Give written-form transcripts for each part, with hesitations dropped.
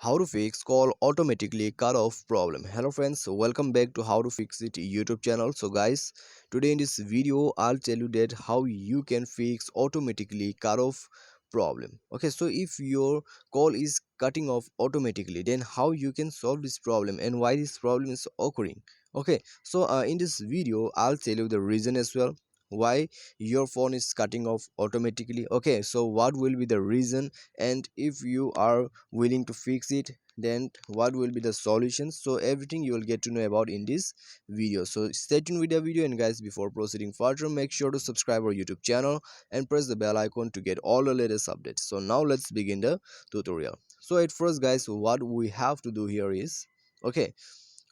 How to fix call automatically cut off problem. Hello friends, welcome back to how to fix it YouTube channel. So guys, today in this video I'll tell you that how you can fix automatically cut off problem. Okay, so if your call is cutting off automatically, then how you can solve this problem and why this problem is occurring. Okay, so in this video I'll tell you the reason as well why your phone is cutting off automatically. Okay, so what will be the reason, and if you are willing to fix it, then what will be the solutions. So everything you will get to know about in this video, so stay tuned with the video. And guys, before proceeding further, make sure to subscribe our YouTube channel and press the bell icon to get all the latest updates. So now let's begin the tutorial. So at first guys, what we have to do here is, okay,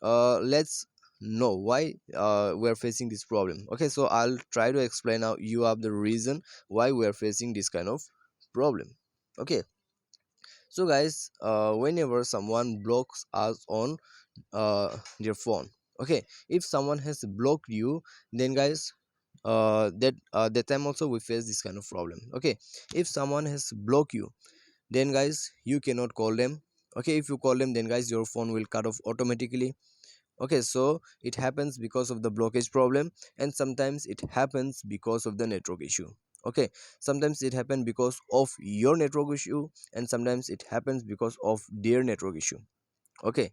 let's know why we're facing this problem. Okay, so I'll try to explain now you have the reason why we're facing this kind of problem. Okay, so guys, whenever someone blocks us on their phone, okay, if someone has blocked you, then guys, that time also we face this kind of problem. Okay, if someone has blocked you, then guys you cannot call them. Okay, if you call them, then guys your phone will cut off automatically. Okay, so it happens because of the blockage problem, and sometimes it happens because of the network issue. Okay, sometimes it happens because of your network issue, and sometimes it happens because of their network issue. Okay,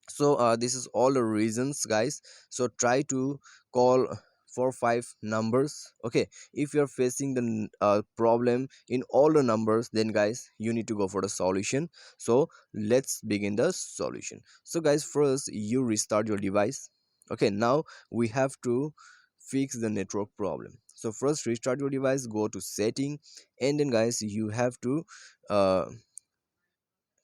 so this is all the reasons guys. So try to call 4 5 numbers. Okay, if you're facing the problem in all the numbers, then guys you need to go for the solution. So let's begin the solution. So guys, first you restart your device. Okay, now we have to fix the network problem. So first restart your device, go to setting, and then guys uh,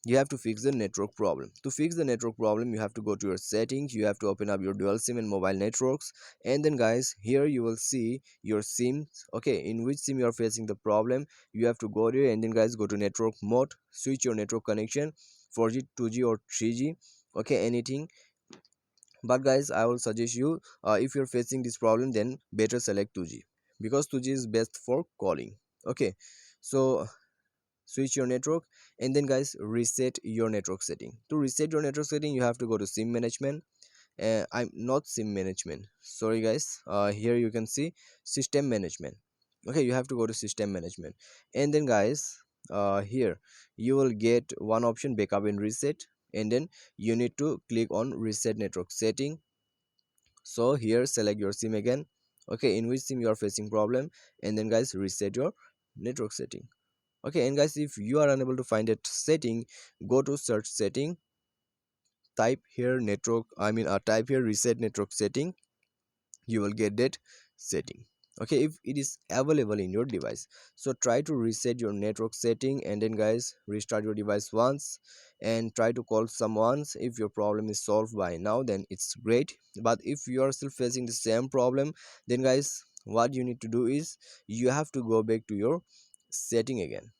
you have to fix the network problem. To fix the network problem, you have to go to your settings, you have to open up your dual sim and mobile networks, and then guys here you will see your sims. Okay, in which sim you are facing the problem, you have to go there, and then guys go to network mode, switch your network connection, 4G, 2G or 3G. Okay, anything. But guys, I will suggest you, if you're facing this problem, then better select 2G, because 2G is best for calling. Okay, so switch your network, and then guys reset your network setting. To reset your network setting, you have to go to sim management. I'm not sim management, sorry guys. Here you can see system management. Okay, you have to go to system management, and then guys, here you will get one option, backup and reset, and then you need to click on reset network setting. So here select your sim again. Okay, in which sim you are facing problem, and then guys reset your network setting. Okay, and guys, if you are unable to find that setting, go to search setting, type here network, type here reset network setting. You will get that setting. Okay, if it is available in your device, so try to reset your network setting, and then guys restart your device once and try to call someone. If your problem is solved by now, then it's great. But if you are still facing the same problem, then guys what you need to do is you have to go back to your setting again.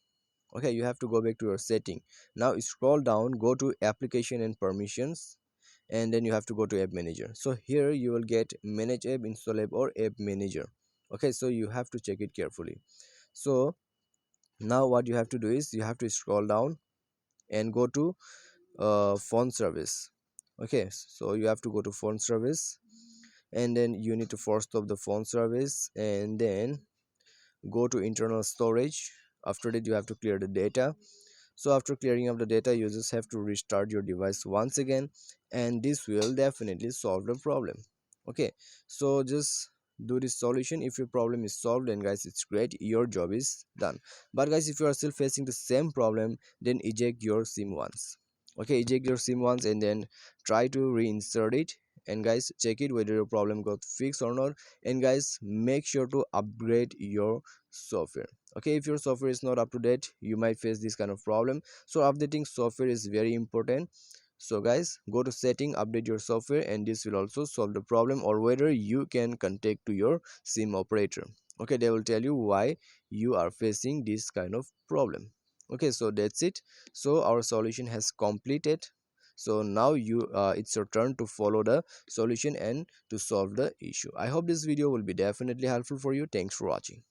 Okay, you have to go back to your setting. Now scroll down, go to application and permissions, and then you have to go to app manager. So here you will get manage app, install app or app manager. Okay, so you have to check it carefully. So now what you have to do is you have to scroll down and go to phone service. Okay, so you have to go to phone service, and then you need to force stop the phone service, and then go to internal storage. After that you have to clear the data. So after clearing up the data, you just have to restart your device once again, and this will definitely solve the problem. Okay, so just do this solution. If your problem is solved, then guys it's great, your job is done. But guys, if you are still facing the same problem, then eject your sim once. Okay, eject your sim once and then try to reinsert it, and guys check it whether your problem got fixed or not. And guys, make sure to upgrade your software. Okay, if your software is not up to date, you might face this kind of problem. So updating software is very important. So guys, go to setting, update your software, and this will also solve the problem, or whether you can contact to your sim operator. Okay, they will tell you why you are facing this kind of problem. Okay, so that's it. So our solution has completed. So now it's your turn to follow the solution and to solve the issue. I hope this video will be definitely helpful for you. Thanks for watching.